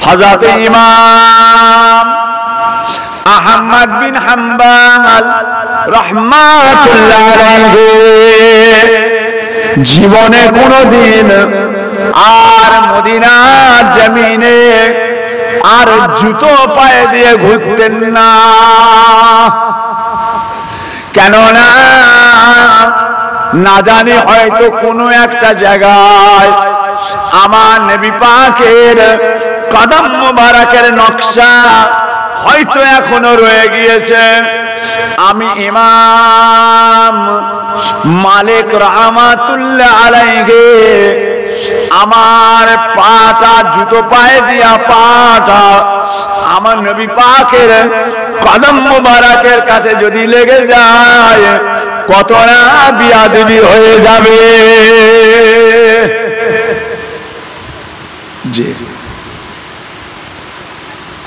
হযরত ইমাম আহমদ বিন হাম্বল রাহমাতুল্লাহ আলাইহি জীবনে কোনদিন আর মদিনার জমিনে আর জুতো পায়ে দিয়ে ঘুরতেন না। কেননা না জানি হয়তো কোনো একটা জায়গায় আমার নবী পাকের কদম মোবারকের নকশা হয়তো এখনো রয়ে গিয়েছে। আমি ইমাম মালিক রাহমাতুল্লাহ আলাইহি আমার পাটা জুতো পায়ে দিয়া পাটা আমার নবী পাকের কদম মোবারকের কাছে যদি লেগে যায় কত না বিয়াদবি হয়ে যাবে। যে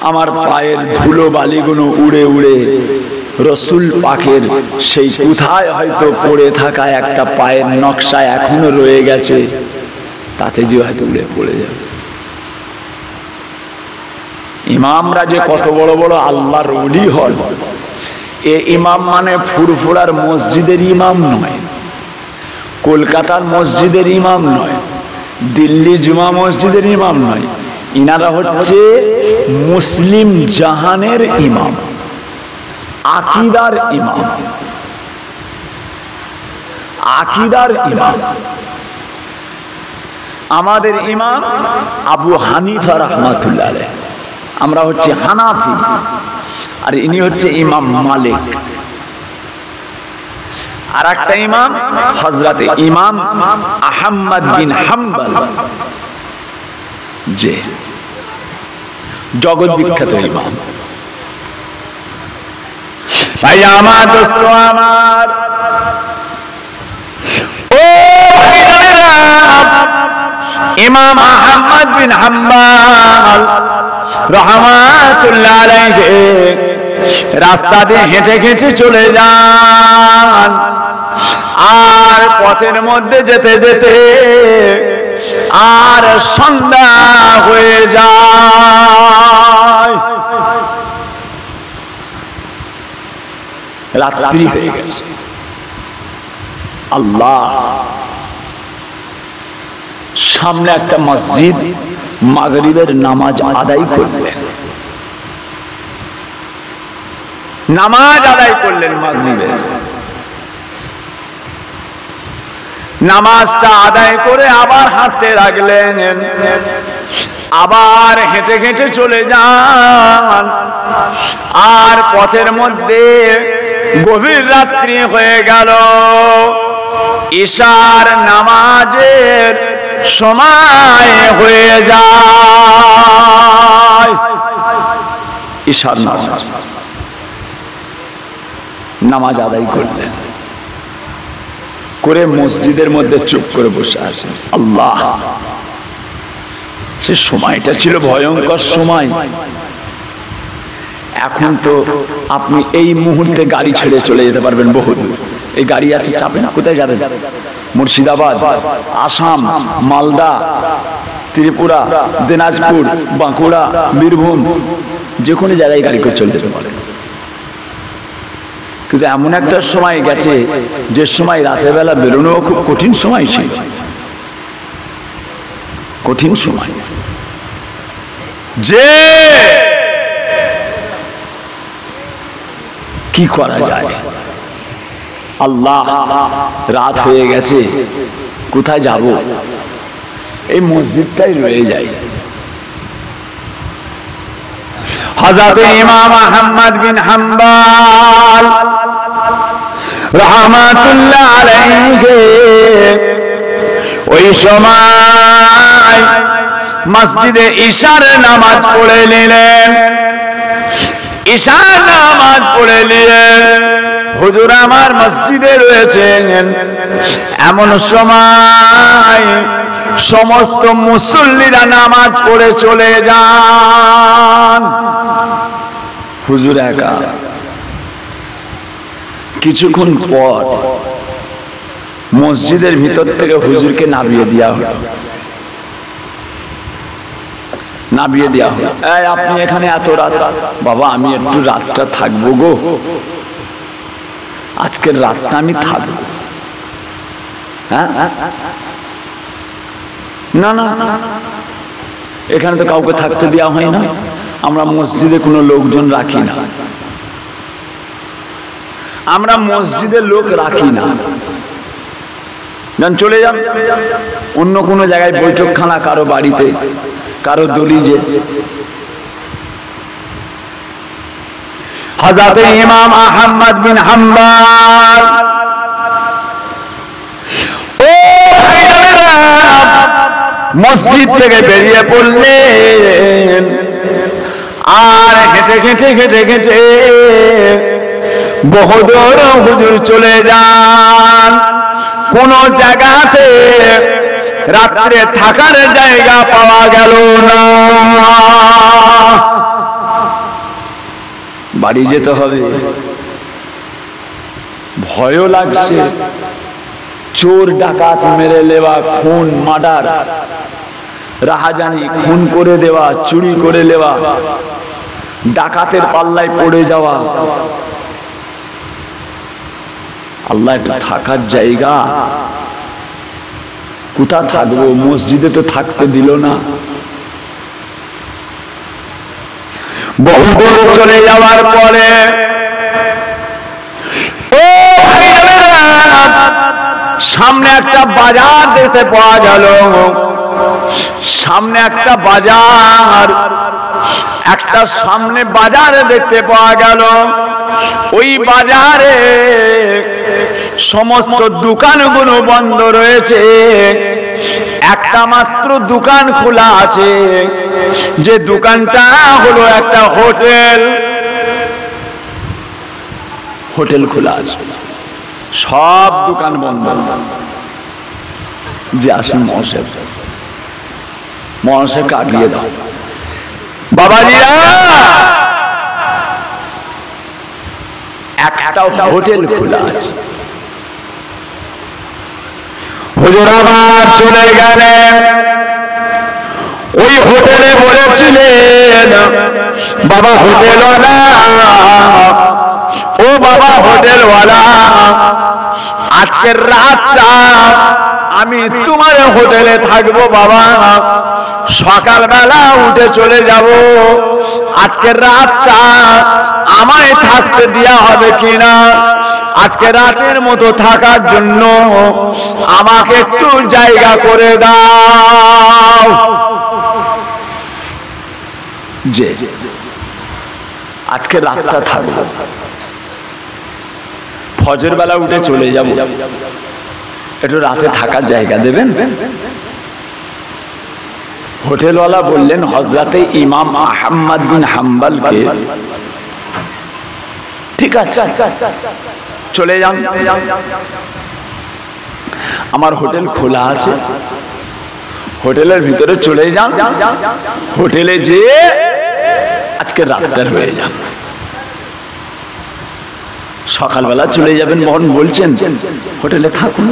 আমার পায়ের ধুলো বালিগুলো উড়ে উড়ে রসুল পাকের সেই কোথায় হয়তো পড়ে থাকা একটা পায়ের নকশা এখনো রয়ে গেছে, তাতে যে হয়তো উড়ে পড়ে যাবে। ইমামরা যে কত বড় বড় আল্লাহর ওলি হন, এ ইমাম মানে ফুরফুরার মসজিদের ইমাম নয়, কলকাতার মসজিদের ইমাম নয়, দিল্লি জুমা মসজিদের ইমাম নয়। ইনারা হচ্ছে মুসলিম জাহানের ইমাম, আকিদার ইমাম, আকিদার ইমাম। আমাদের ইমাম আবু হানিফা রাহমাতুল্লাহ আলাইহি, আমরা হচ্ছে হানাফি, আর ইনি হচ্ছে ইমাম মালিক। আর একটা ইমাম হযরত ইমাম আহমদ বিন হাম্বল, যে জগৎ বিখ্যাত ইমাম। ভাই আমার, দোস্ত আমার, ও ইমাম আহমদ বিন হাম্বল রাহমাতুল্লাহ আলাইহি রাস্তা দিয়ে হেঁটে হেঁটে চলে যান, আর পথের মধ্যে যেতে যেতে আর সন্ধ্যা হয়ে যায়, রাত্রি হয়ে গেছে। আল্লাহ, সামনে একটা মসজিদ, মাগরিবের নামাজ আদায় করলেন, নামাজ আদায় করলেন মাগরিবের। নামাজটা আদায় করে আবার হাঁটতে লাগলেন, আবার হেঁটে হেঁটে চলে যান, আর পথের মধ্যে গভীর রাত্রি হয়ে গেল। ইশার নামাজের সময় হয়ে যায়। ইশার নামাজ আদায় করলেন, করে মসজিদের মধ্যে চুপ করে বসে আছেন। আল্লাহ, সে সময়টা ছিল ভয়ঙ্কর সময়। এখন তো আপনি এই মুহূর্তে গাড়ি ছেড়ে চলে যেতে পারবেন বহুদূর। এই গাড়ি আছে, চাপেন, কোথায় যাবেন? মুর্শিদাবাদ, আসাম, মালদা, ত্রিপুরা, দিনাজপুর, বাঁকুড়া, বীরভূম, যে কোনো জায়গায় গাড়ি করে চলে যেতে পারেন। কিন্তু এমন একটা সময় গেছে যে সময় রাতের বেলা বেরোনো খুব কঠিন সময় ছিল, কঠিন সময়। যে কি করা যায়? আল্লাহ, রাত হয়ে গেছে, কোথায় যাব? এই মসজিদটাই রয়ে যায়। হযরত ইমাম আহমদ বিন হাম্বল রাহমাতুল্লাহ আলাইহি ওই সময় মসজিদে ইশার নামাজ পড়ে নিলেন। ইশার নামাজ পড়ে নিলেন, হুজুর আমার মসজিদে রয়েছেন। এমন সময় সমস্ত মুসল্লিরা নামাজ পড়ে চলে যান, হুজুর একা। কিছুক্ষণ পর মসজিদের ভিতর থেকে হুজুরকে নামিয়ে দেওয়া হলো। নামিয়ে দেওয়া হয়, এই আপনি এখানে এত রাত, বাবা আমি একটু রাতটা থাকবো গো, আজকের রাতটা আমি থাকবো। হ্যাঁ, না না এখানে তো কাউকে থাকতে দেওয়া হয় না, আমরা মসজিদে কোনো লোকজন রাখি না, আমরা মসজিদে লোক রাখি না, চলে যান অন্য কোনো জায়গায় বৈঠকখানা, কারো বাড়িতে, কারো দলিজে। হযরত ইমাম আহমদ বিন হাম্বল মসজিদ থেকে বেরিয়ে পড়লেন, আর হেঁটে হেঁটে হেঁটে হেঁটে বহুদূর হুজুর চলে যান। কোন জায়গাতে রাত্রে থাকার জায়গা পাওয়া গেল না, বাড়ি যেতে হবে। ভয়ও লাগছে, চোর ডাকাত মেরে নেওয়া, খুন মার্ডার, রাহাজানি, খুন করে দেওয়া, চুরি করে নেওয়া, ডাকাতের পাল্লায় পড়ে যাওয়া। আল্লাহ একটু থাকার জায়গা, কোথা থাকবো, মসজিদে তো থাকতে দিল না। বহুদূর চলে যাওয়ার পরে সামনে একটা বাজার দেখতে পাওয়া গেল, সামনে একটা বাজার, একটা সামনে বাজার দেখতে পাওয়া গেল। ওই বাজারে সমস্ত দোকানগুলো বন্ধ রয়েছে, একটা মাত্র দোকান খোলা আছে, যে দোকানটা হলো একটা হোটেল। হোটেল খোলা আছে, সব দোকান বন্ধ। যে আসেন মহাশয় কাটিয়ে দাও, বাবাজিরা একটা হোটেল খোলা আছে। হুজুর আবার চলে গেলেন, ওই হোটেলে বলেছিলেন, বাবা হোটেলওয়ালা, ও বাবা হোটেলওয়ালা, আজকের রাতটা আমি তোমার হোটেলে থাকবো বাবা, সকালবেলা উঠে চলে যাব, আজকের রাতটা আমায় থাকতে দেয়া হবে কিনা, আজকে রাতের মতো থাকার জন্য আমাকে একটু জায়গা করে দাও। যে আজকে রাতটা থাকবো, ফজর বেলা উঠে চলে যাব, একটু রাতে থাকার জায়গা দেবেন। হোটেলওয়ালা বললেন হযরতে ইমাম আহমদ বিন হাম্বলকে, ঠিক আছে চলে যান, আমার হোটেল খোলা আছে, হোটেলের ভিতরে চলে যান, হোটেলে যেয়ে আজকে রাতটা হয়ে যান, সকালবেলা চলে যাবেন। মোহন বলছেন হোটেলে থাকুন।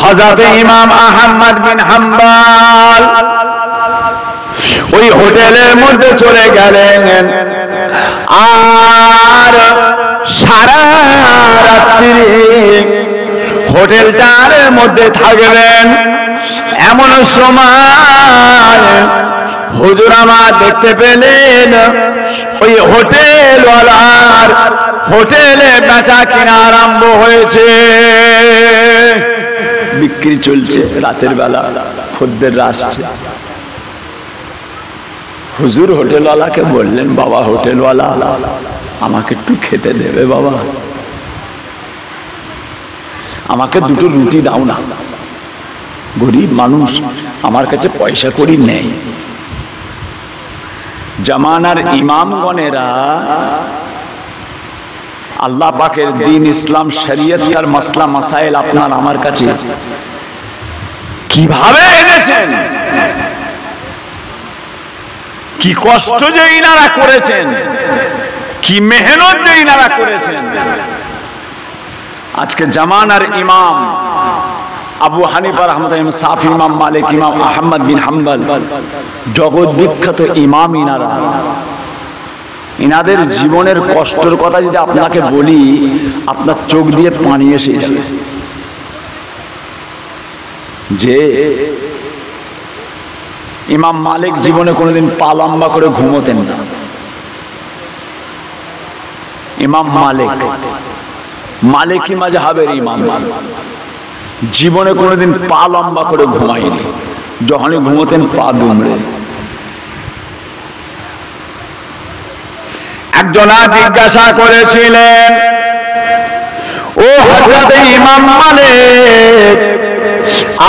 হযরত ইমাম আহমদ বিন হাম্বল ওই হোটেলের মধ্যে চলে গেলেন, আর সারা রাত্রি হোটেলটার মধ্যে থাকবেন। এমন সময় হুজুর আমার দেখতে পেলেন ওই হোটেলওয়ালার হোটেলে বেচা কিনা আরম্ভ হয়েছে, বিক্রি চলছে, রাতের বেলা খদ্দের আসছে। হুজুর হোটেলওয়ালাকে বললেন, বাবা হোটেলওয়ালা, আমাকে একটু খেতে দেবে বাবা, আমাকে দুটো রুটি দাও না, গরিব মানুষ, আমার কাছে পয়সা কড়ি নেই। জামানার ইমামগণেরা আল্লাহ পাকের দ্বীন ইসলাম শরীয়ত আর মাসলা মাসাইল আপনার আমার কাছে কিভাবে এনেছেন, কি কষ্ট যে ইনারা করেছেন, কি মেহনত যে ইনারা করেছেন। আজকে জামানার ইমাম আবু হানিফা রাহমাতুল্লাহ, শাফি, ইমাম মালিক, ইমাম আহমদ বিন হাম্বল, জগৎ বিখ্যাত ইমাম ইনারা। ইনাদের জীবনের কষ্টের কথা যদি আপনাকে বলি, আপনার চোখ দিয়ে পানি এসে যাবে। যে ইমাম মালিক জীবনে কোনোদিন পা লম্বা করে ঘুমোতেন না। ইমাম মালিক মালিকি মাযহাবের ইমাম, জীবনে কোনোদিন পা লম্বা করে ঘুমায়নি। যখনই ঘুমোতেন পা দুমড়ে। একজনা জিজ্ঞাসা করেছিলেন, ও হযরত ইমাম মালিক,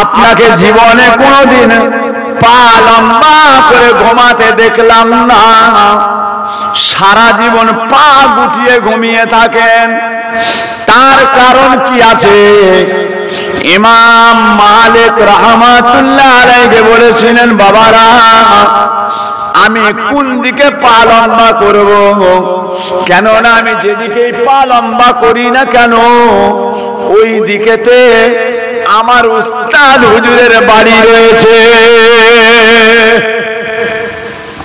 আপনাকে জীবনে কোনোদিন পা লম্বা করে ঘুমাতে দেখলাম না, সারা জীবন পা গুটিয়ে ঘুমিয়ে থাকেন, তার কারণ কি আছে? ইমাম মালিক রাহমাতুল্লাহ আলাইহি বলেছিলেন, বাবারা, আমি কোন দিকে পা লম্বা করব? কেননা আমি যেদিকেই পা লম্বা করি না কেন, ওই দিকেতে আমার উস্তাদ হুজুরের বাড়ি রয়েছে।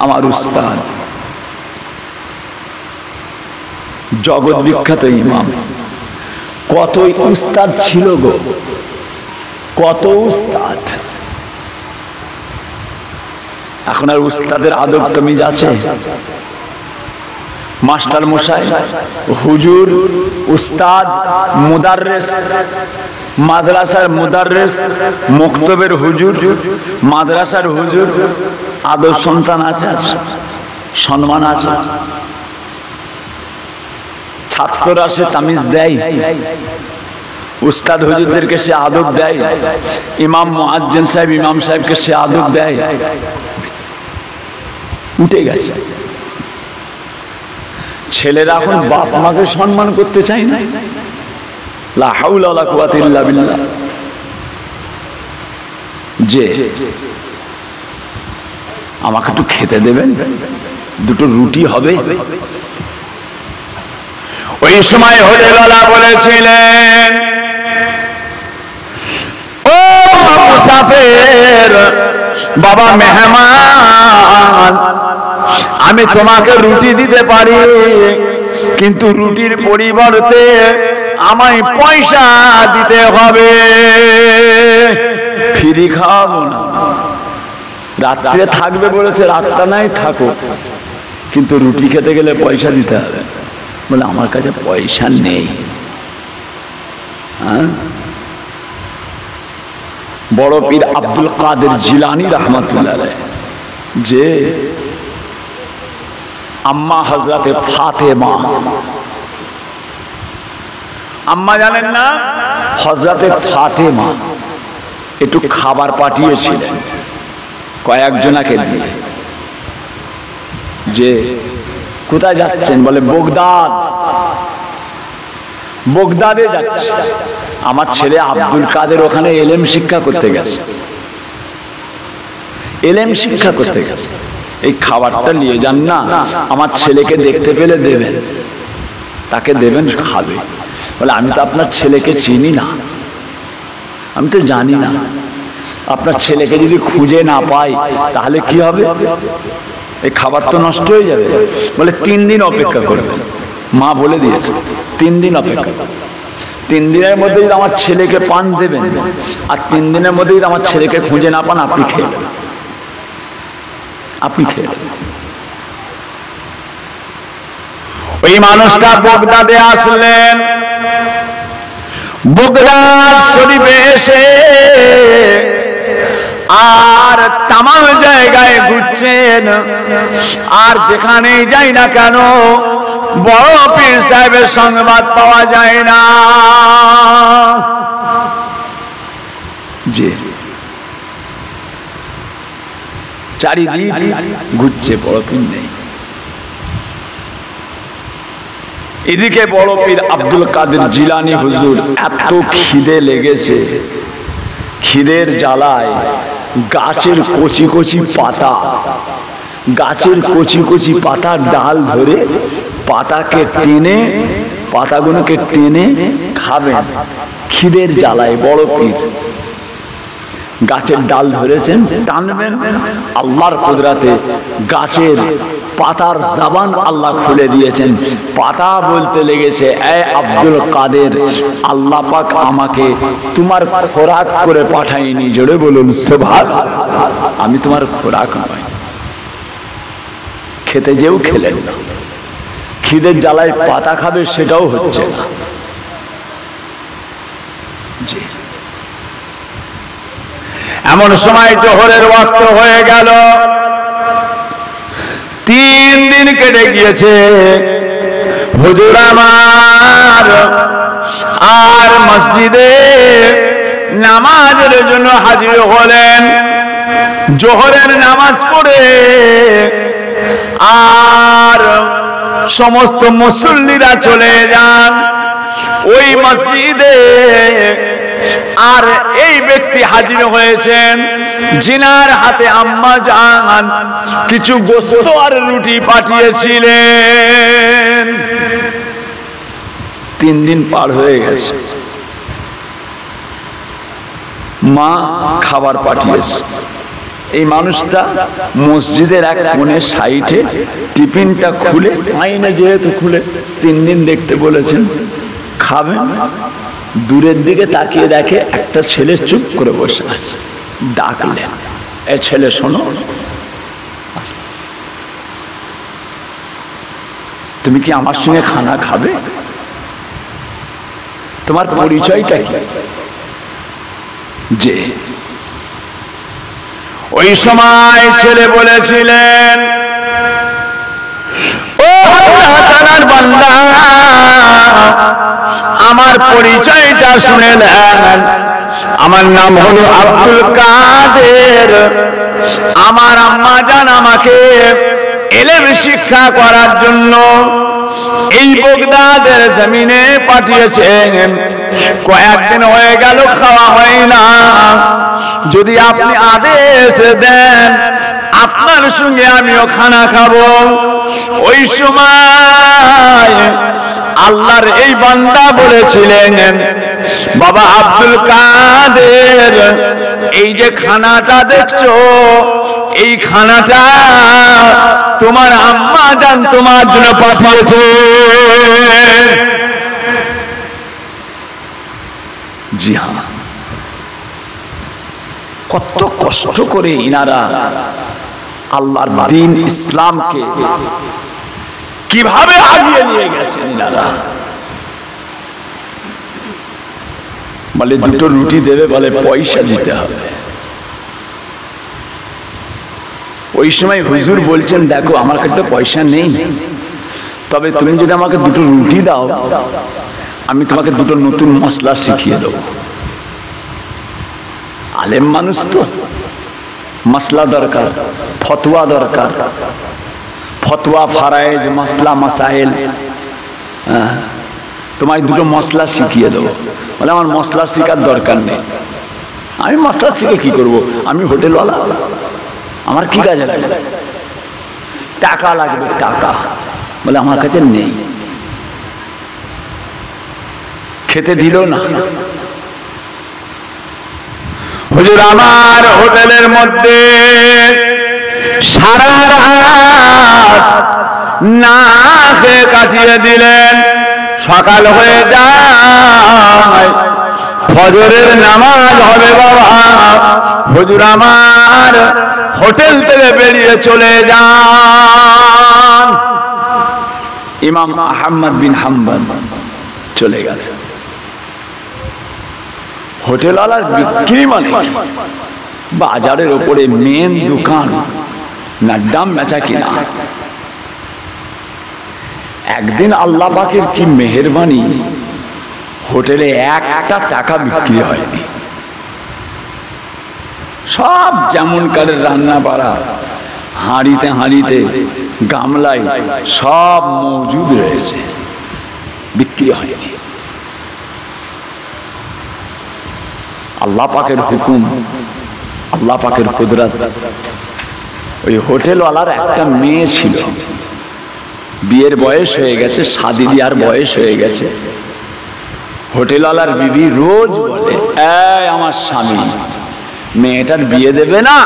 আমার উস্তাদ জগৎ বিখ্যাত ইমাম। কত উস্তাদ ছিল গো, কত উস্তাদ। এখন আর উস্তাদের আদব তমিজ আছে? মাস্টার মশাই, হুজুর, উস্তাদ, মুদাররিস, মাদ্রাসার মুদাররিস, মক্তবের হুজুর, মাদ্রাসার হুজুর, আদব সন্তান আছে, সম্মান আছে? ছাত্ররা সে তামিজ দেয়, উস্তাদ হুজুরদেরকে সে আদব দেয়, ইমাম মুয়াজ্জিন সাহেব, ইমাম সাহেবকে সে আদব দেয়? উঠে গেছে। ছেলেরা এখন বাপ মাকে সম্মান করতে চায় না। লা হাওলা ওয়ালা কুওয়াতা ইল্লা বিল্লাহ। যে আমাকে একটু খেতে দেবেন, দুটো রুটি হবে। ওই সময় হযরতওয়ালা বলেছিলেন, ও মুসাফির, বাবা মেহমান, আমি তোমাকে রুটি দিতে পারি, কিন্তু রুটির পরিবর্তে আমায় পয়সা দিতে হবে। ফ্রি খাওয়াবো না। রাত্রে থাকবে বলেছে, রাতটা নাই থাকো, কিন্তু রুটি খেতে গেলে পয়সা দিতে হবে। বলে আমার কাছে পয়সা নেই। বড় পীর আব্দুল কাদের জিলানী রাহমাতুল্লাহ আলাইহি, যে আম্মা হযরতে ফাতেমা, আম্মা জানেন না, হযরতে ফাতেমা একটু খাবার পাঠিয়েছিলেন কয়েকজনাকে দিয়ে, যে কোথায় যাচ্ছেন? বলে বগদাদ। বগদাদে যাচ্ছে, আমার ছেলে আব্দুল কাদের ওখানে এলেম শিক্ষা করতে গেছে, এলেম শিক্ষা করতে গেছে, এই খাবারটা নিয়ে যান না, আমার ছেলেকে দেখতে পেলে দেবেন, তাকে দেবেন, খাবে। বলে আমি তো আপনার ছেলেকে চিনি না, আমি তো জানি না, আপনার ছেলেকে যদি খুঁজে না পাই তাহলে কি হবে? এই খাবার তো নষ্ট হয়ে যাবে। বলে 3 দিন অপেক্ষা করবেন। মা বলে দিয়েছে 3 দিন অপেক্ষা। 3 দিনের মধ্যে যদি আমার ছেলেকে পান দেবেন, আর 3 দিনের মধ্যে যদি আমার ছেলেকে খুঁজে না পান, আপনি খেয়ে নেবেন, আপনি খেয়ে নেবেন। ওই মানুষটা বগদাদে আসলেন। বগদাদ শরীফে এসে আর তাম জায়গায় ঘুরছেন, আর যেখানেই যাই না কেন বড় পীর সাহেবের সংবাদ পাওয়া যায় না। যে চারিদিক ঘুরছে, বড় পীর নেই। এদিকে বড় পীর আব্দুল কাদের জিলানী হুজুর এত খিদে লেগেছে, খিদের জ্বালায় গাছের কচি কচি পাতা, গাছের কচি কচি পাতার ডাল ধরে পাতাকে টেনে, পাতাগুলোকে টেনে খাবেন। খিদের জ্বালায় বড় পীর গাছের ডাল ধরেছেন, টানবেন, আল্লাহর কুদরতে গাছের পাতার জবান আল্লাহ খুলে দিয়েছেন। পাতা বলতে লেগেছে, এ আব্দুল কাদের, আল্লাহ পাক আমাকে তোমার খোরাক করে পাঠায়নি। জোরে বলুন সুবহানাল্লাহ। আমি তোমার খোরাক নয়। খেতে যেও খেলেন না, খিদের জ্বালায় পাতা খাবে সেটাও হচ্ছে না। জি, এমন সময় জোহরের ওয়াক্ত হয়ে গেল। 3 দিন কেটে গিয়েছে। হুজুর আমার আর মসজিদে নামাজের জন্য হাজির হলেন। জোহরের নামাজ পড়ে আর সমস্ত মুসল্লিরা চলে যান ওই মসজিদে। আর এই ব্যক্তি হাজির হয়েছেন, জিনার হাতে আম্মা জান কিছু গোশত আর রুটি পাঠিয়েছিলেন। 3 দিন পার হয়ে গেছে, মা খাবার পাঠিয়েছে। এই মানুষটা মসজিদের এক কোণে সাইডে টিফিনটা খুলে, আইনে যেহেতু খুলে 3 দিন দেখতে বলেছেন, খাবেন। দূরের দিকে তাকিয়ে দেখে একটা ছেলে চুপ করে বসে আছে। ডাকলেন, এ ছেলে শোনো, তুমি কি আমার সঙ্গে খানা খাবে? তোমার পরিচয়টা কি? যে ওই সময় ছেলে বলেছিলেন, ও আল্লাহ তাআলার বান্দা, আমার পরিচয়টা শুনে নেন। আমার নাম হলো আব্দুল কাদের। আমার আম্মা জান আমাকে ইলম শিক্ষা করার জন্য এই বাগদাদের জমিনে পাঠিয়েছেন। কয়েকদিন হয়ে গেল খাওয়া হয় না। যদি আপনি আদেশ দেন আপনার সঙ্গে আমিও খানা খাবো। ওই সময় আল্লাহর এই বান্দা বলেছিলেন, বাবা আব্দুল কাদের, এই যে খানাটা দেখছো, এই খানাটা তোমার আম্মা জান তোমার জন্য পাঠিয়েছে। জি হ্যাঁ, কত কষ্ট করে ইনারা আল্লাহর দ্বীন ইসলামকে কিভাবে আগিয়ে নিয়ে গেছেন ইনারা। বলে 2টো রুটি দেবে, বলে পয়সা দিতে হবে। ওই সময় হুজুর বলছেন, দেখো আমার কাছে তো পয়সা নেই, তবে তুমি যদি আমাকে 2টো রুটি দাও, আমি তোমাকে 2টো নতুন মশলা শিখিয়ে দেবো। আলেম মানুষ তো, মশলা দরকার, ফতোয়া দরকার, ফতোয়া, ফারায়েজ, মশলা, মাসাইল। তোমায় 2টো মশলা শিখিয়ে দেবো। বলে আমার মশলা শিখার দরকার নেই। আমি মশলা শিখে কি করব? আমি হোটেলওয়ালা, আমার কি কাজে লাগবে? টাকা লাগবে, টাকা। বলে আমার কাছে নেই। খেতে দিল না। হুজুর আমার হোটেলের মধ্যে সারা রাত না খেয়ে কাটিয়ে দিলেন। সকাল হয়ে যায়, ফজরের নামাজ হবে বাবা। হুজুর আমার হোটেল থেকে বেরিয়ে চলে যান। ইমাম আহমদ বিন হাম্বল চলে গেলেন। হোটেলওয়ালার বিক্রি মানে বাজারের উপরে মেন দোকান, না দাম বেচা কিনা। একদিন আল্লাহ পাকের কি মেহেরবানি, হোটেলে 1টা টাকা বিক্রি হয়নি। সব যেমন কারের রান্না বাড়া, হাঁড়িতে হাঁড়িতে, গামলায় সব মজুদ রয়েছে, বিক্রি হয়নি। আল্লাহ পাকের হুকুম, আল্লাহ পাকের কুদরত। ওই হোটেলওয়ালার একটা মেয়ে ছিল, বিয়ের বয়স হয়ে গেছে, শাদি দিয়ার বয়স হয়ে গেছে। হোটেলওয়ালার বিবি রোজ বলে, এই আমার স্বামী, মেয়েটার বিয়ে দেবে না,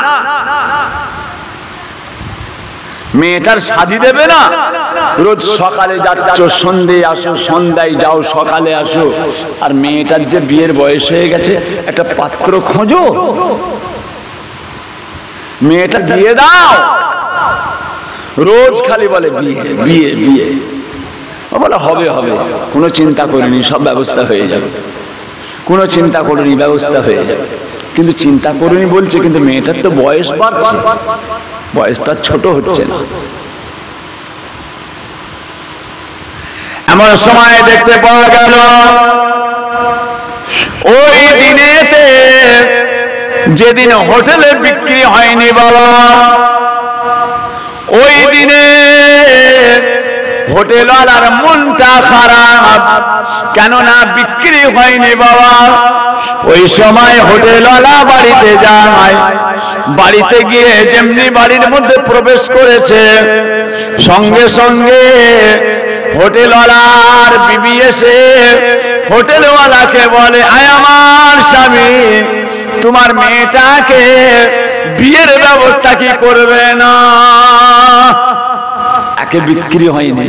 মেয়েটার শাদী দেবে না। রোজ সকালে যাচ্ছ, সন্ধ্যে আসো, সন্ধ্যায় যাও, সকালে আসো, আর মেয়েটার যে বিয়ের বয়স হয়ে গেছে একটা পাত্র খোঁজো, মেয়েটা বিয়ে দাও। রোজ খালি বলে বিয়ে বিয়ে বিয়ে। বলে হবে হবে, কোনো চিন্তা করিনি, সব ব্যবস্থা হয়ে যাবে, কোনো চিন্তা করিনি, ব্যবস্থা হয়ে যাবে। কিন্তু চিন্তা করিনি বলছে, কিন্তু মেয়েটার তো বয়স বাড়ছে, বয়স তার ছোট হচ্ছে না। এমন সময় দেখতে পাওয়া গেল ওই দিনেতে, যেদিন হোটেলে বিক্রি হয়নি বাবা, ওই দিনে হোটেলওয়ালার মনটা খারাপ, কেননা বিক্রি হয়নি বাবা। ওই সময় হোটেলওয়ালা বাড়িতে যায়, বাড়িতে গিয়ে যেমনি বাড়ির মধ্যে প্রবেশ করেছে, সঙ্গে সঙ্গে হোটেলওয়ালার বিবি এসে হোটেলওয়ালাকে বলে, আয় আমার স্বামী, তোমার মেয়েটাকে বিয়ের ব্যবস্থা কি করবে না? একে বিক্রি হয়নি,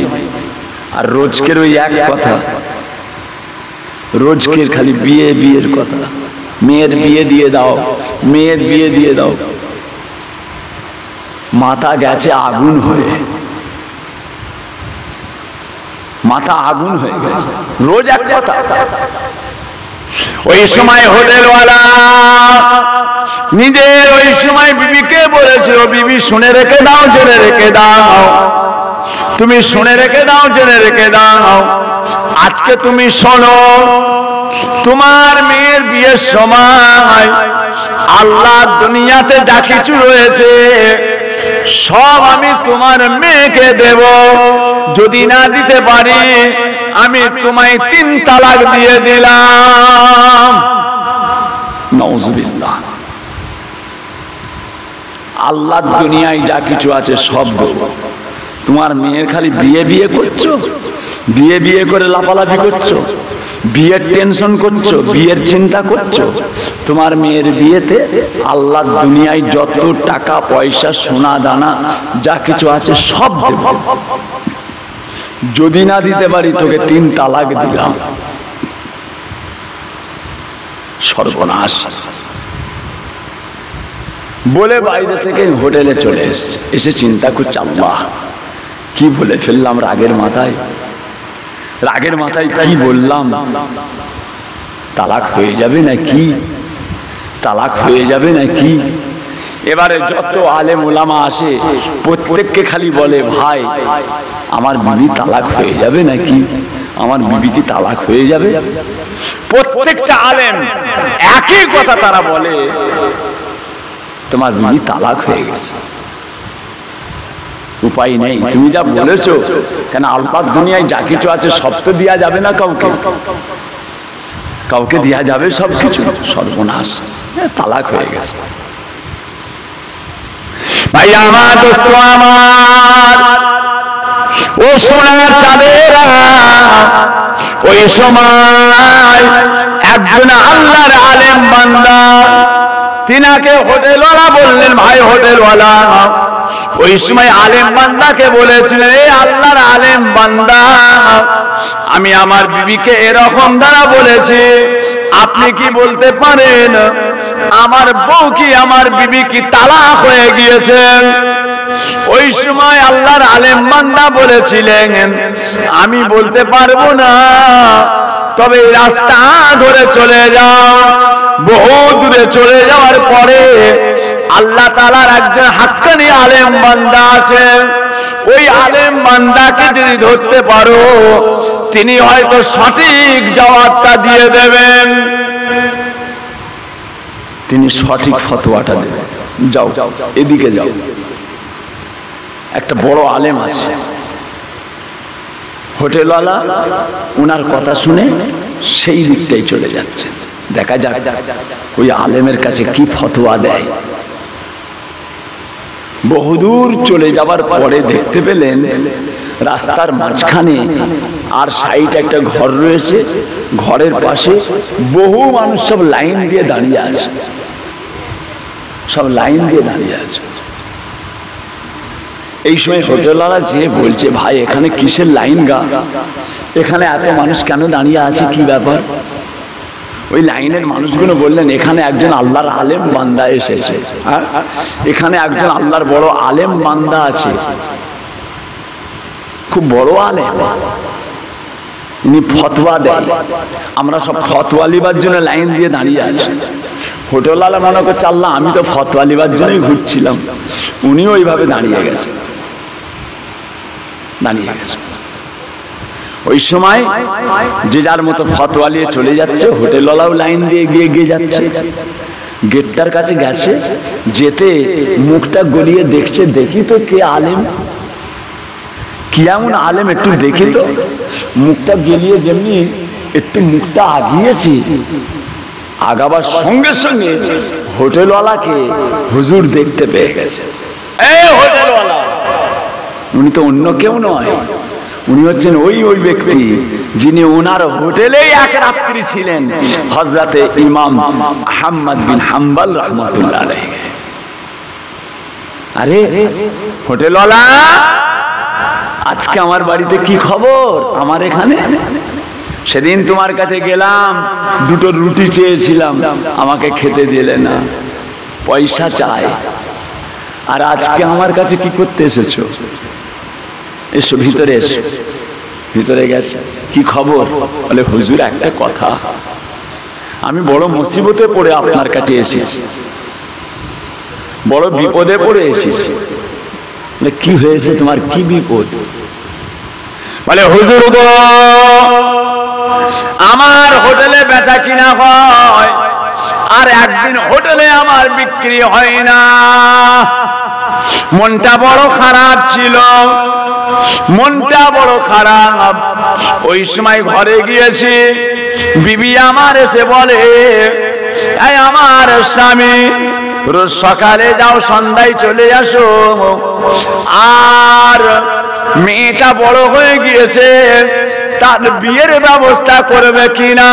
আর রোজকের ওই এক কথা, রোজকের খালি বিয়ে বিয়ের কথা, মেয়ের বিয়ে দিয়ে দাও, মেয়ের বিয়ে দিয়ে দাও। মাথা গেছে আগুন হয়ে, মাথা আগুন হয়ে গেছে, রোজ এক কথা। ওই সময় হোটেলওয়ালা নিজের ওই সময় বিবিকে বলেছিল, বিবি শুনে রেখে দাও, জেনে রেখে দাও, তুমি শুনে রেখে দাও, জেনে রেখে দাও, আজকে তুমি শোনো, তোমার মেয়ের বিয়ের সময় আল্লাহ দুনিয়াতে যা কিছু রয়েছে সব আমি তোমার মেয়েকে দেব, যদি না দিতে পারি আমি তোমায় 3 তালাক দিয়ে দিলাম। নাউজুবিল্লাহ। আল্লাহ দুনিয়ায় যা কিছু আছে সব দেব, তোমার মেয়ের খালি বিয়ে বিয়ে করছো, বিয়ে বিয়ে করে লাফালাফি করছো, বিয়ের টেনশন করছো, বিয়ের চিন্তা করছো। তোমার মেয়ের বিয়েতে আল্লাহ দুনিয়ায় যত টাকা পয়সা সোনা দানা যা কিছু আছে সব দেব, যদি না দিতে পারি তোকে 3 তালাক দিলাম। সর্বনাশ বলে বাইরে থেকে হোটেলে চলে এসছে, এসে চিন্তা করছে, আল্লাহ কি বলে ফেললাম, রাগের মাথায়, রাগের মাথায় কি বললাম, তালাক হয়ে যাবে নাকি, তালাক হয়ে যাবে নাকি। এবারে যত আলেম ওলামা আসে প্রত্যেককে খালি বলে, ভাই আমার বিবি তালাক হয়ে যাবে নাকি, আমার বিবি কি তালাক হয়ে যাবে। প্রত্যেকটা আলেম একই কথা তারা বলে, তোমার বিবি তালাক হয়ে গেছে। উপায় নেই, তুমি যা বলেছো, কেন আল্লাহ দুনিয়ায় যা কিছু আছে সব তো দেওয়া যাবে না, কাউকে কাউকে দেওয়া যাবে সব কিছু। সর্বনাশ, তালাক হয়ে গেছে। ভাই আমার, দোস্ত আমার, ও সোনার চাঁদেরা, ওই সময় একজন আল্লাহর আলেম বান্দা, তিনাকে হোটেলওয়ালা বললেন, ভাই হোটেলওয়ালা, ওই সময় আলেম বান্দাকে বলেছিলেন, এই আল্লাহর আলেম বান্দা, আমি আমার বিবিকে এরকম দ্বারা বলেছি, আপনি কি বলতে পারেন আমার বউ কি, আমার বিবি কি তালাক হয়ে গিয়েছেন? ওই সময় আল্লাহর আলেম বান্দা বলেছিলেন, আমি বলতে পারবো না, তবে রাস্তা ধরে চলে যাও। বহু দূরে চলে যাওয়ার পরে আল্লাহ তাআলার একজন হাক্কানি আলেম বান্দা আছে, ওই আলেম বান্দাকে যদি ধরতে পারো, তিনি হয়তো সঠিক জবাবটা দিয়ে দেবেন, তিনি সঠিক ফতোয়াটা দেবেন। যাও এদিকে যাও। একটা বড় আলেম আছে, হোটেলওয়ালা ওনার কথা শুনে সেই দিকটাই চলে যাচ্ছে, দেখা যাক ওই আলেমের কাছে কি ফতোয়া দেয়। বহুদূর চলে যাবার পরে দেখতে পেলেন রাস্তার মাঝখানে আর সাইডে একটা ঘর রয়েছে, ঘরের পাশে বহু মানুষ সব লাইন দিয়ে দাঁড়িয়ে আছে। সব লাইন দিয়ে দাঁড়িয়ে আছে। এই সময় হোটেলওয়ালা যে বলছে, ভাই এখানে কিসের লাইন গা, এখানে এত মানুষ কেন দাঁড়িয়ে আছে, কি ব্যাপার? ওই লাইনের মানুষগুলো বললেন, এখানে একজন আল্লাহর আলেম বান্দা এসেছে, এখানে একজন আল্লাহর বড় আলেম বান্দা আছে, খুব বড় আলেম, উনি ফতোয়া দেন, আমরা সব ফতোয়া লিবার জন্য লাইন দিয়ে দাঁড়িয়ে আছি। হোটেলওয়ালা মনে করছে, আল্লাহ আমি তো ফতোয়া লিবার জন্যই ঘুরছিলাম, উনিও ওইভাবে দাঁড়িয়ে গেছে। ওই সময় যে যার মতো ফতোয়া নিয়ে চলে যাচ্ছে, হোটেলওয়ালাও লাইন দিয়ে এগিয়ে যাচ্ছে। গেটটার কাছে গেছে, যেতে মুখটা গলিয়ে দেখছে, দেখি তো কে আলেম, কি এমন আলেম, একটু দেখি তো। মুখটা গলিয়ে যেমনি একটু মুখটা আগিয়েছে, আগাবার সঙ্গে সঙ্গে হোটেলওয়ালাকে হুজুর দেখতে পেয়ে গেছে। এই হোটেলওয়ালা, উনি তো অন্য কেউ নয়, উনি হচ্ছেন ওই ব্যক্তি যিনি ওনার হোটেলেই এক রাত্রি ছিলেন, হযরতে ইমাম আহমদ বিন হাম্বল রাহমাতুল্লাহ আলাইহি। আরে হোটেলওয়ালা, আজকে আমার বাড়িতে কি খবর? আমার এখানে সেদিন তোমার কাছে গেলাম, দুটো রুটি চেয়েছিলাম, আমাকে খেতে দিলে না, পয়সা চাই। আর আজকে আমার কাছে কি করতে এসেছো? এসো ভিতরে, এসো। ভিতরে গেছে, কি খবর? বলে হুজুর একটা কথা, আমি বড় মুসিবতে পড়ে আপনার কাছে এসেছি, বড় বিপদে পড়ে এসেছি। কি হয়েছে তোমার, কি বিপদ? বলে হুজুর গো, আমার হোটেলে বেচা কিনা হয়, আর একদিন হোটেলে আমার বিক্রি হয় না, মনটা বড় খারাপ ছিল, মনটা বড় খারাপ। ওই সময় ঘরে গিয়েছি, বিবি আমার এসে বলে, এই আমার স্বামী, রোজ সকালে যাও, সন্ধ্যায় চলে আসো, আর মেয়েটা বড় হয়ে গিয়েছে, তার বিয়ের ব্যবস্থা করবে কিনা?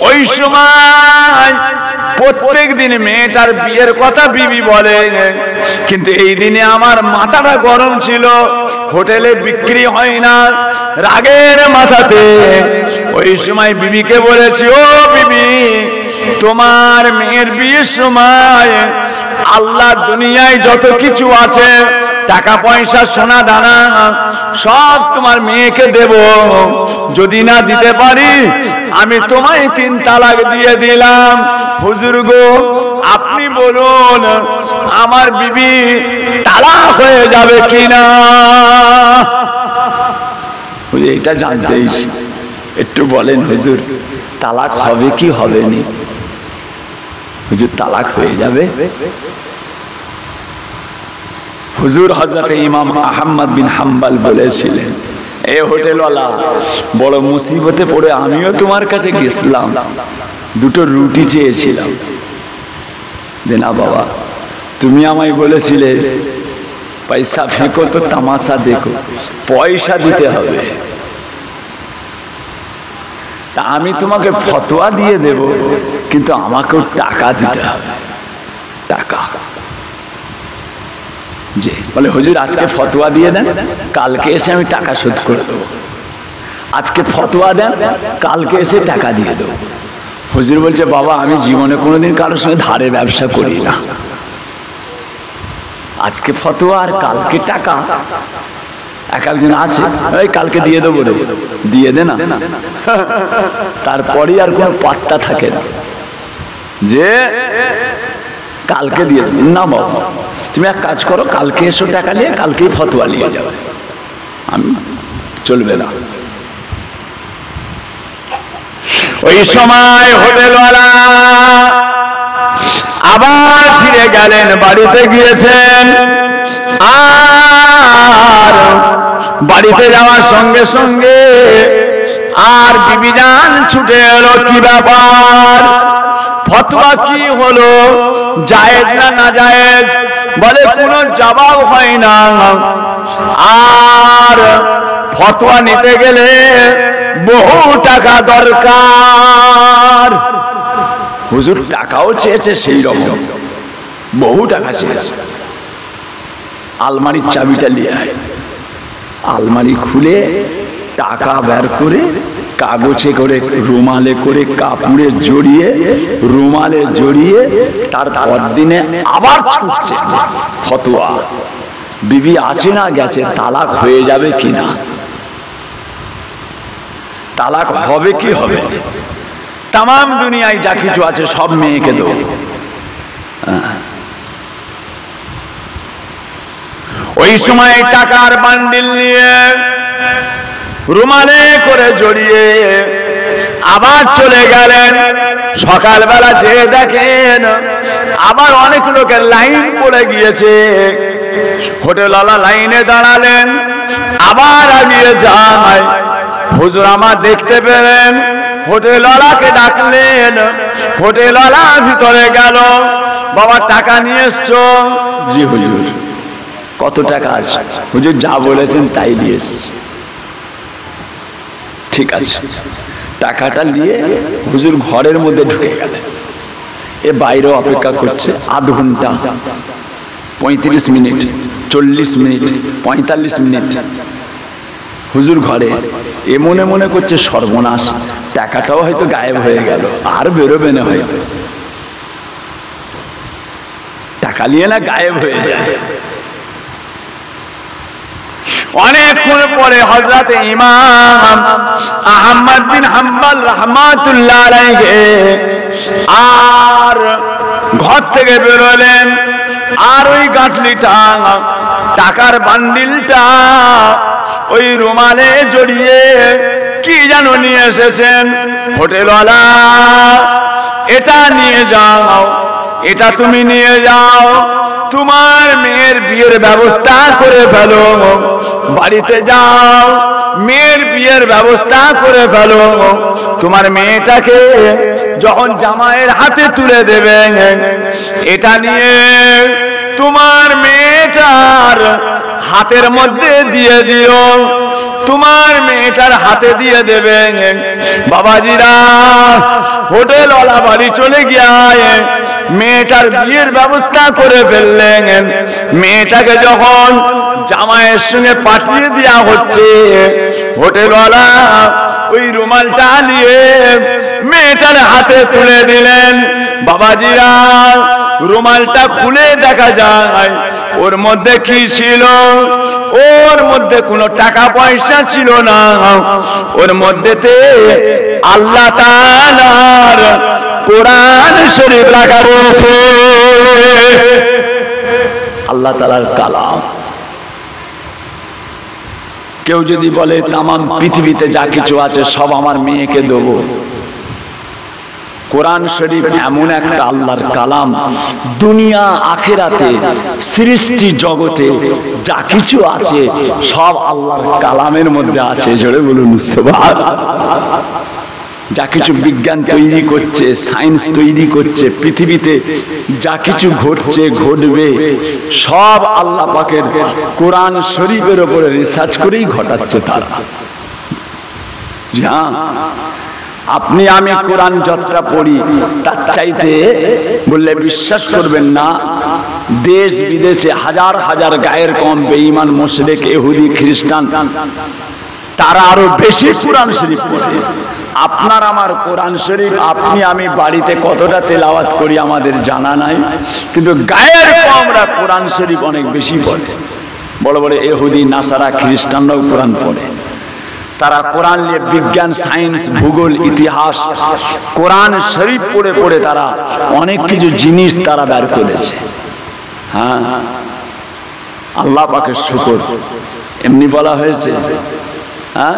ওই সময় প্রত্যেক দিন মেয়েটার বিয়ের কথা বিবি বলে, কিন্তু এই দিনে আমার মাথাটা গরম ছিল, হোটেলে বিক্রি হয় না, রাগের মাথাতে ওই সময় বিবিকে বলেছি, ও বিবি, তোমার মেয়ের বিয়ের সময় আল্লাহ দুনিয়ায় যত কিছু আছে, টাকা পয়সা সোনা দানা, সব তোমার মেয়েকে দেব, যদি না দিতে পারি আমি তোমায় 3 তালাক দিয়ে দিলাম। হুজুর গো, আপনি বলুন আমার বিবি তালাক হয়ে যাবে কিনা? এটা জানতেই, একটু বলেন হুজুর, তালাক হবে কি হবে না? হুজুর তালাক হয়ে যাবে। হুজুর হযরতে ইমাম আহমদ বিন হাম্বল বলেছিলেন, এ হোটেলওয়ালা, বড় মুসিবতে পড়ে আমিও তোমার কাছে গেছিলাম, দুটো রুটি চেয়েছিলাম, দেনা বাবা, তুমি আমায় বলেছিলে পয়সা ফেঁকো তো তামাশা দেখো, পয়সা দিতে হবে। তা আমি তোমাকে ফতোয়া দিয়ে দেব, কিন্তু আমাকেও টাকা দিতে হবে, টাকা। যে বলে হুজুর আজকে ফতোয়া দিয়ে দেন, কালকে এসে আমি টাকা শোধ করে দেবো। আজকে ফতোয়া দেন, কালকে এসে টাকা দিয়ে দেবো। হুজুর বলছে, বাবা আমি জীবনে কোনোদিন কারোর সঙ্গে ধারে ব্যবসা করি না, আজকে ফতোয়া আর কালকে টাকা। একজন আছে, ওই কালকে দিয়ে দেবো রে, দিয়ে দে না, তারপরে আর কোনো পাত্তা থাকে না, যে কালকে দিয়ে দেবো না। বাবা তুমি এক কাজ করো, কালকে এসো টাকা নিয়ে, কালকেই ফতোয়া নিয়ে যাবে, আমি চলবে না। ওই সময় হোটেলওয়ালা আবার ফিরে গেলেন, বাড়িতে গিয়েছেন, আর বাড়িতে যাওয়ার সঙ্গে সঙ্গে আর বিবিজান ছুটে এলো, কি ব্যাপার, ফতোয়া কি হলো, জায়েজ না না জায়েজ? বলে কোনো জবাব হয় না, আর ফতোয়া নিতে গেলে বহু টাকা দরকার। হুজুর টাকাও চেয়েছে সেই রকম, বহু টাকা চেয়েছে। আলমারির চাবিটা নিয়ে আয়। আলমারি খুলে টাকা বের করে কাগজে করে, রুমালে করে, কাপড়ে জড়িয়ে, রুমালে জড়িয়ে তারপর দিনে আবার ছুটছে ফতোয়া, বিবি আছে না গেছে, তালাক হয়ে যাবে কিনা, তালাক হবে কি হবে। তাম দুনিয়ায় যা কিছু আছে সব মেয়েকে দেবো। ওই সময় টাকার বান্ডিল নিয়ে রুমালে করে জড়িয়ে আবার চলে গেলেন। সকালবেলা যেয়ে দেখেন আবার অনেক লোকের লাইন পড়ে গিয়েছে। হোটেলওয়ালা লাইনে দাঁড়ালেন, আবার আগিয়ে যায়। হুজুর আমার দেখতে পেলেন, হোটেলওয়ালাকে ডাকলেন। হোটেলওয়ালা ভিতরে গেল, বাবা টাকা নিয়ে এসছো? জি হুজুর। কত টাকা আছে? হুজুর যা বলেছেন তাই দিয়ে এসছি। ঠিক আছে, টাকাটা নিয়ে হুজুর ঘরের মধ্যে ঢুকে গেলেন। এ বাইরে অপেক্ষা করছে আধ ঘন্টা, 35 মিনিট, 40 মিনিট, 45 মিনিট। হুজুর ঘরে এ মনে মনে করছে সর্বনাশ, টাকাটাও হয়তো গায়েব হয়ে গেল, আর বেরোবে না হয়তো। টাকা নিয়ে না গায়েব হয়ে যায়। অনেকক্ষণ পরে হযরত ইমাম আহমদ বিন হাম্বল রাহমাতুল্লাহ আলাইহি আর ঘর থেকে বেরোলেন। আর ওই গাঁটলিটা, টাকার বান্ডিলটা ওই রুমালে জড়িয়ে কি যেন নিয়ে এসেছেন। হোটেলওয়ালা, এটা নিয়ে যাও, এটা তুমি নিয়ে যাও, তোমার মেয়ের বিয়ের ব্যবস্থা করে ফেলো। বাড়িতে যাও, মেয়ের বিয়ের ব্যবস্থা করে ফেলো। তোমার মেয়েটাকে যখন জামাইয়ের হাতে তুলে দেবে, এটা নিয়ে তোমার মেয়েটার হাতের মধ্যে দিয়ে দিও, তোমার মেয়েটার হাতে দিয়ে দেবে। বাবাজিরা, হোটেলওয়ালা বাড়ি চলে গিয়ে মেয়েটার বিয়ের ব্যবস্থা করে ফেললেন। মেয়েটাকে যখন জামাইয়ের সঙ্গে পাঠিয়ে দেওয়া হচ্ছে, হোটেলওয়ালা ওই রুমালটা নিয়ে মেয়েটার হাতে তুলে দিলেন। বাবাজিরা, রুমালটা খুলে দেখা যায় ওর মধ্যে কি ছিল। ওর মধ্যে কোনো টাকা পয়সা ছিল না, ওর মধ্যেতে আল্লাহ তাআলার কোরআন শরীফ রাখা রয়েছে। আল্লাহ তাআলার কালাম। কেউ যদি বলে তাম পৃথিবীতে যা কিছু আছে সব আমার মেয়েকে দেবো, কোরআন শরীফ এমন একটা আল্লাহর কালাম, দুনিয়া আখিরাতে সৃষ্টি জগতে যা কিছু আছে সব আল্লাহর কালামের মধ্যে আছে। জোরে বলুন সুবহানাল্লাহ। যা কিছু বিজ্ঞান তৈরি করছে, সায়েন্স তৈরি করছে, পৃথিবীতে যা কিছু ঘটছে ঘটবে সব আল্লাহ পাকের কোরআন শরীফের উপরে রিসার্চ করেই ঘটাচ্ছে তারা। হ্যাঁ, আপনি আমি কোরআন যতটা পড়ি তার চাইতে বললে বিশ্বাস করবেন না, দেশ বিদেশে হাজার হাজার গায়ের কম বেঈমান মুশরিক ইহুদি খ্রিস্টান তারা আরো বেশি কোরআন শরীফ পড়ে। আপনার আমার কোরআন শরীফ আপনি আমি বাড়িতে কতটা তেলাওয়াত করি আমাদের জানা নাই, কিন্তু গায়ের কমরা কোরআন শরীফ অনেক বেশি পড়ে। বড় বড় ইহুদি নাসারা খ্রিস্টানরাও কোরআন পড়ে। তারা কোরআন নিয়ে বিজ্ঞান, সায়েন্স, ভূগোল, ইতিহাস কোরআন শরীফ পড়ে পড়ে তারা অনেক কিছু জিনিস তারা বের করেছে। হ্যাঁ, আল্লাহ পাকের শুকর। এমনি বলা হয়েছে। হ্যাঁ,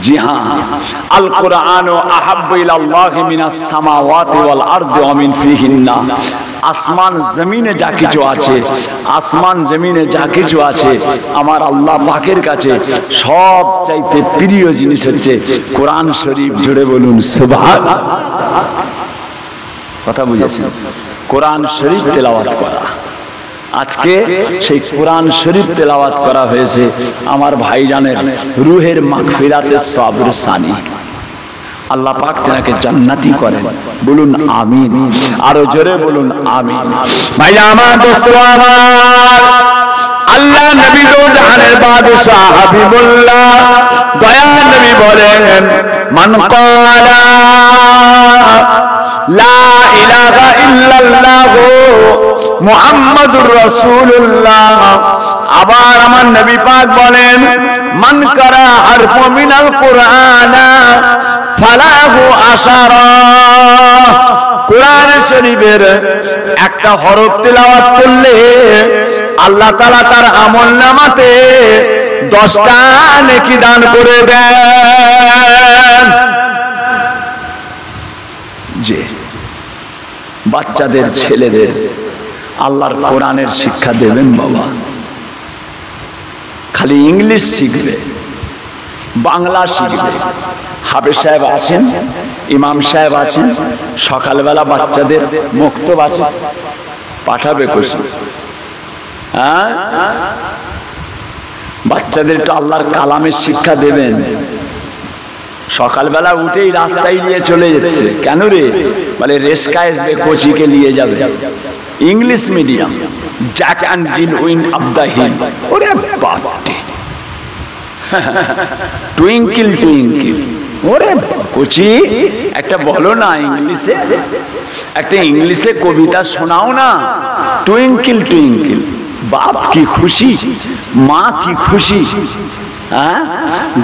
জি হ্যাঁ, আল কোরআন আহাব্বু ইলাল্লাহি মিনাস সামাওয়াতি ওয়াল আরদি ওয়া মিন ফিহিন্না। আসমান জমিনে যা কিছু আছে, আসমান জমিনে যা কিছু আছে আমার আল্লাহ পাকের কাছে সব চাইতে প্রিয় জিনিস হচ্ছে কোরআন শরীফ। জুড়ে বলুন সুবহানাল্লাহ। কথা বুঝেছেন? কোরআন শরীফ তেলাওয়াত করা। আজকে সেই কোরআন শরীফ তেলাওয়াত করা হয়েছে আমার ভাইজানের রুহের মাগফিরাতের সবর সানি। আল্লাহ পাক তেনাকে জান্নাতি করেন। বলুন আমিন, আরো জোরে বলুন আমিন। ভাই আমার দোস্ত আমার, আল্লাহ নবী দো জাহানের বাদশা হাবিবুল্লাহ দয়া নবী বলেন, মান ক্বালা লা ইলাহা ইল্লাল্লাহ মুহাম্মাদুর রাসূলুল্লাহ। আবার আমার নবী পাক বলেন, মান কারা হারফু মিনাল কুরআনা ফালাহু আশারা। কোরআন শরীফের একটা হরফ তেলাওয়াত করলে আল্লাহ তাআলা তার আমলনামাতে 10টা নেকি দান করে দেন। যে বাচ্চাদের ছেলেদের আল্লাহর কোরআনের শিক্ষা দেবেন বাবা, খালি ইংলিশ শিখবে, বাংলা শিখবে। হাফেজ সাহেব আছেন, ইমাম সাহেব আছেন, সকালবেলা বাচ্চাদের মুক্তব আছে, পাঠাবে খুশি। হ্যাঁ, বাচ্চাদের একটু আল্লাহর কালামের শিক্ষা দেবেন। সকালবেলা উঠেই রাস্তায় নিয়ে চলে যাচ্ছে, কেন রে? বলে রেস্কা আসবে, কোচিকে নিয়ে যাবে। English medium, Jack and Jill went up the hill. ওরে বাপরে, টুইঙ্কিল টুইঙ্কিল। ওরে কোচি, একটা বলো না ইংলিশে, একটা ইংলিশে কবিতা শোনাও না, টুইঙ্কিল টুইঙ্কিল। বাপ কি খুশি, মা কি খুশি। হ্যাঁ,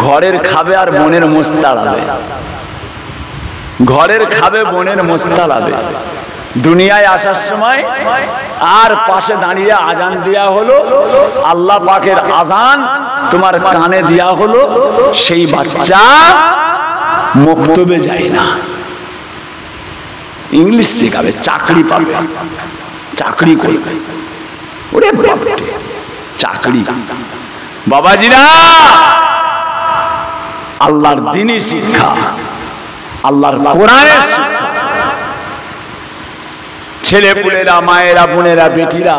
ঘরের খাবে আর বোনের মোস্তাড়াবে, ঘরের খাবে বোনের মোস্তাড়াবে। দুনিয়ায় আসার সময় আর পাশে দাঁড়িয়ে আজান দেয়া হলো, আল্লাহ পাকের আজান তোমার কানে দেয়া হলো, সেই বাচ্চা মক্তবে যায় না, ইংলিশ শেখাবে, চাকরি পাবে, চাকরি করবে। ওরে বাপরে, চাকরি। বাবাজিরা, আল্লাহর দ্বীনি শিক্ষা, আল্লাহর কোরআনের শিক্ষা। ছেলে পুলেরা, মায়েরা, বোনেরা, বেটিরা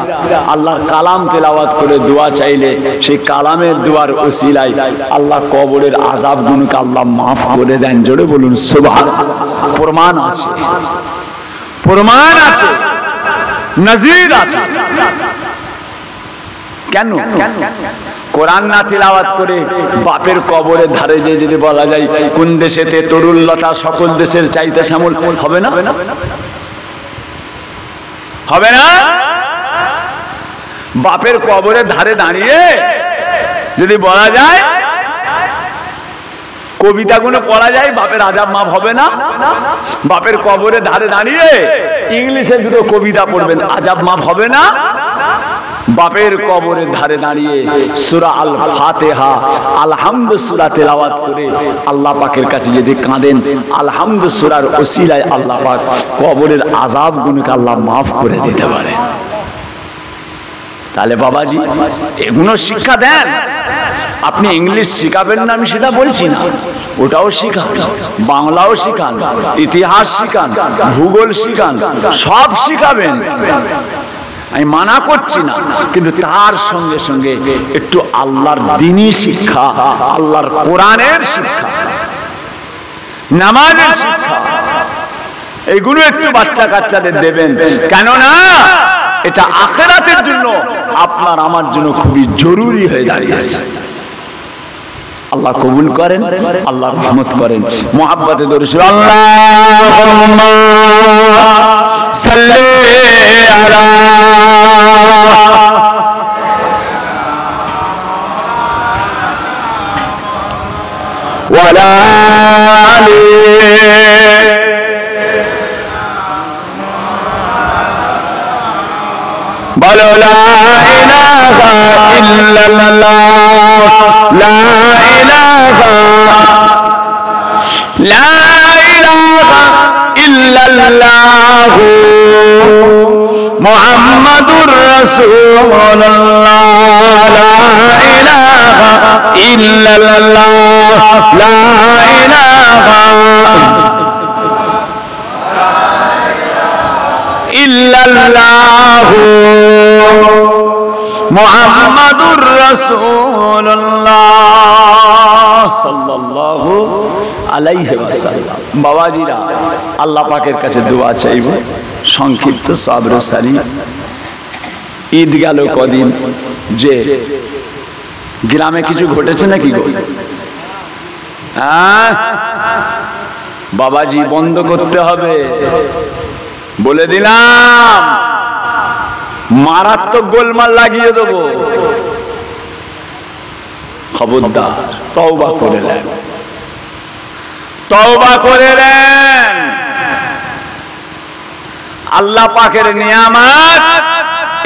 আল্লাহর কালাম তেলাওয়াত করে দোয়া চাইলে সেই কালামের দোয়ার ওসিলায় আল্লাহ কবরের আযাব গুলোকে আল্লাহ মাফ করে দেন। জোরে বলুন সুবহানাল্লাহ। প্রমাণ আছে, প্রমাণ আছে, নজির আছে। কেন কোরআন না তিলাওয়াত করে বাপের কবরের ধারে যে যদি বলা যায় কোন দেশেতে তরুলতা সকল দেশের চাইতে শ্যামল, হবে না? হবে না? বাপের কবরের ধারে দাঁড়িয়ে যদি বলা যায়, কবিতাগুলো পড়া যায়, বাপের আযাব মাফ হবে না? বাপের কবরের ধারে দাঁড়িয়ে ইংলিশে দুটো কবিতা পড়বেন, আযাব মাফ হবে না? বাপের কবরের ধারে দাঁড়িয়ে সূরা আল ফাতিহা, আলহামদু সূরা তেলাওয়াত করে আল্লাহ পাকের কাছে যদি কাঁদেন, আলহামদু সূরার ওসিলায় আল্লাহ পাক কবরের আযাবগুলোকে আল্লাহ মাফ করে দিতে পারে। তাহলে বাবাজি এগুলো শিক্ষা দেন। আপনি ইংলিশ শিখাবেন না আমি সেটা বলছি না, ওটাও শিখান, বাংলাও শিখান, ইতিহাস শিখান, ভূগোল শিখান, সব শিখাবেন, আমি মানা করছি না। কিন্তু তার সঙ্গে সঙ্গে একটু আল্লাহর দ্বীনি শিক্ষা, আল্লাহর কোরআনের শিক্ষা, নামাজের শিক্ষা, এইগুলো একটু বাচ্চা কাচ্চাদের দেবেন। কেননা এটা আখিরাতের জন্য আপনার আমার জন্য খুবই জরুরি হয়ে দাঁড়িয়েছে। আল্লাহ কবুল করেন, আল্লাহ রহমত করেন। মুহাব্বতে দরুদ শরীফ, আল্লাহুম্মা সাল্লি আলা ওয়া আলা আলি বলো লা ইলাহা ইল্লাল্লাহ, লা ইলাহা ইল্লাল্লাহ মুহাম্মাদুর রাসূলুল্লাহ, লা ইলাহা ইল্লাল্লাহ, লা ইলাহা ইল্লাল্লাহ মুহাম্মাদুর রাসূলুল্লাহ সাল্লাল্লাহু আলাইহি ওয়াসাল্লাম। বাবাজিরা, আল্লাহ পাকের কাছে দোয়া চাইব। সংক্ষিপ্ত সাবর সারি। ঈদ গেল কদিন, যে গ্রামে কিছু ঘটেছে নাকি গো? হ্যাঁ বাবাজি, বন্ধ করতে হবে বলে দিলাম, মারাত্মক গোলমাল লাগিয়ে দেবো। খবরদার, তওবা করে নেন, তওবা করে নেন। আল্লাহ পাকের নিয়ামত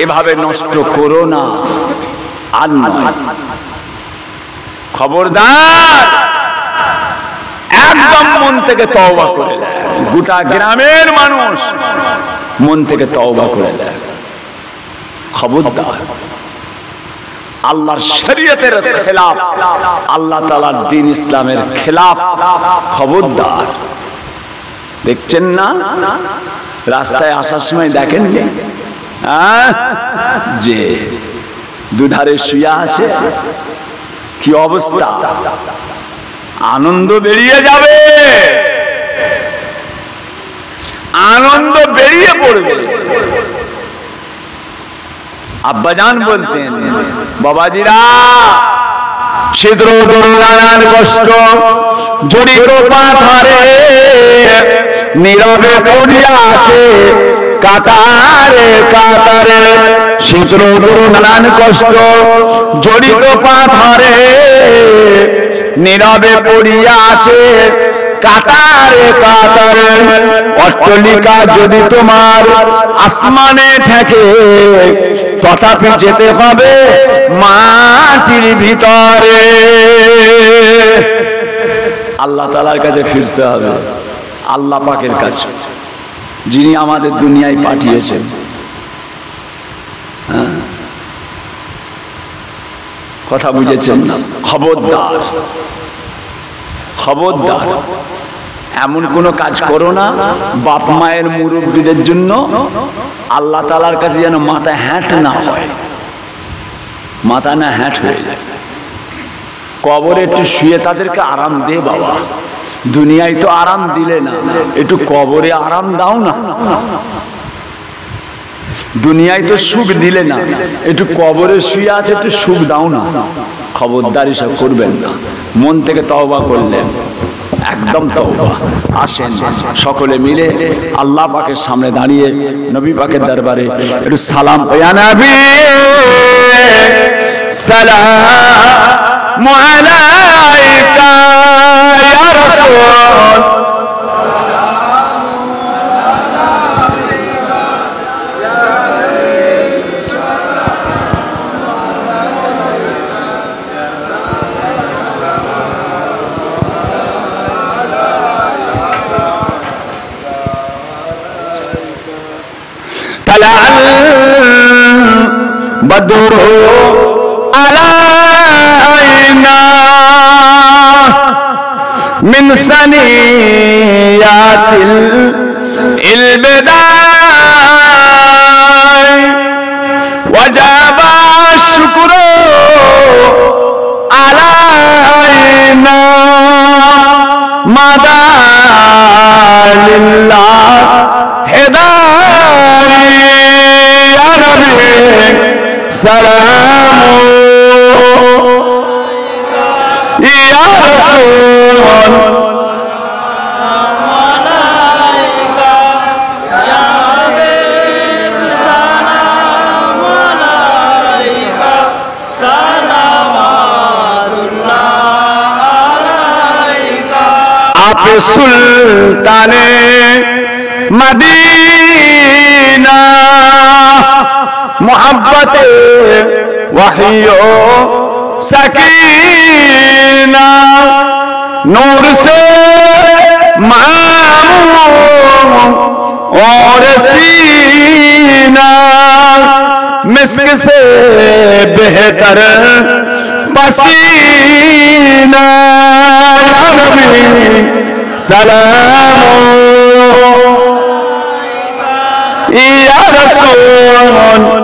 এভাবে নষ্ট করো না। আর নয়, খবরদার, একদম মন থেকে তওবা করে নেন। গোটা গ্রামের মানুষ মন থেকে তওবা করে নেন। খবরদার, আল্লাহর শরীয়তের খেলাফ, আল্লাহ তাআলার দ্বীন ইসলামের খেলাফ। খবরদার। দেখছেন না রাস্তায় আসার সময় দেখেন যে দুধারে শুয়ে আছে, কি অবস্থা? আনন্দ বেরিয়ে যাবে, আনন্দ বেরিয়ে পড়বে। আব্বাজান বলতেন, বাবাজিরা, ছিদ্র নানান কষ্ট জড়িত পাথরে নীরবে পড়িয়া আছে কাতারে কাতারে। ছিদ্র নানান কষ্ট জড়িত পাথরে নীরবে পড়িয়া আছে কাতারে কাতারে। অট্টালিকা যদি তোমার আসমানে থাকে, তথাপি যেতে হবে মাটির ভিতরে। আল্লাহ তাআলার কাছে ফিরতে হবে, আল্লাহ পাকের কাছে, যিনি আমাদের দুনিয়ায় পাঠিয়েছেন। কথা বুঝেছেন না? খবরদার, খবরদার, এমন কোনো কাজ করো না বাপ মায়ের মুরব্বীদের জন্য আল্লাহ তাআলার কাছে যেন মাথা হ্যাট না হয়, মাথা না হ্যাট হয়ে যায়। কবরে একটু শুয়ে তাদেরকে আরাম দে বাবা, দুনিয়ায় তো আরাম দিলে না, একটু কবরে আরাম দাও না। দুনিয়ায় তো সুখ দিলে না, একটু কবরে শুয়ে আছে, একটু সুখ দাও না। খবরদার, এসব করবেন না। মন থেকে তওবা করলেন, একদম তওবা। আসেন সকলে মিলে আল্লাহ পাকের সামনে দাঁড়িয়ে নবী পাকের দরবারে একটু সালাম। ইয়া নবী সালামু আলাইকা ইয়া রাসূল। بدر علينا من سنيات البداء وجب الشكر علينا مدى لله هداية يا نبي سلام يا رسول आप सुल्ताने मदीना मोहब्बत वहियो सकीना नूर से मामूम और सीना मिस्क से बेहतर पसीना या नबी सलाम या रसूल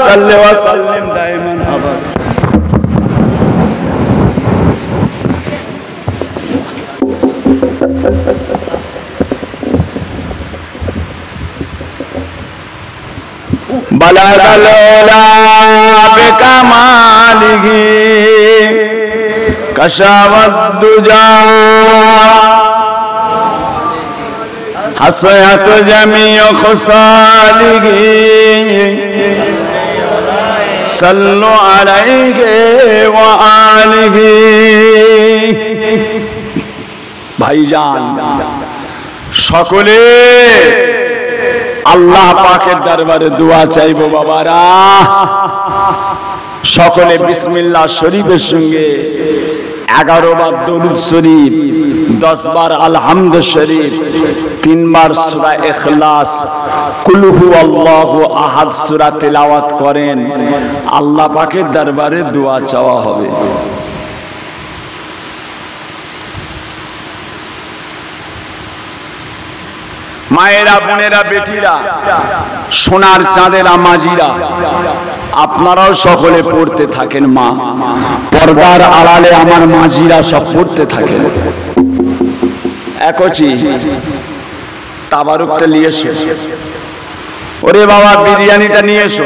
সাল্লি ওয়া সাল্লিম দাইমান আবাদা। বালাগাল উলা বিকামালিহি কাশাওয়াদ দুজা হাসায়াত জামিউ খুসালিহি সাল্লু আলাইহি ওয়া আলিহি। ভাইজান, সকলে আল্লাহ পাকের দরবারে দোয়া চাইবো বাবারা। সকলে বিসমিল্লাহ শরীফের সঙ্গে 11 বার দরুদ শরীফ, 10 বার আলহামদ শরীফ, 3 বার সূরা ইখলাস, কুল হুয়াল্লাহু আহাদ সূরা তেলাওয়াত করেন। আল্লাহ পাকের দরবারে দোয়া চাওয়া হবে। মায়েরা, বোনেরা, বেটিরা, সোনার চাঁদেরা, মাঝিরা, আপনারাও সকলে পড়তে থাকেন। মা, পর্দার আড়ালে আমার মাঝিরা সব পড়তে থাকেন। একচি তাবারুকটা নিয়ে এসো। ওরে বাবা, বিরিয়ানিটা নিয়ে এসো।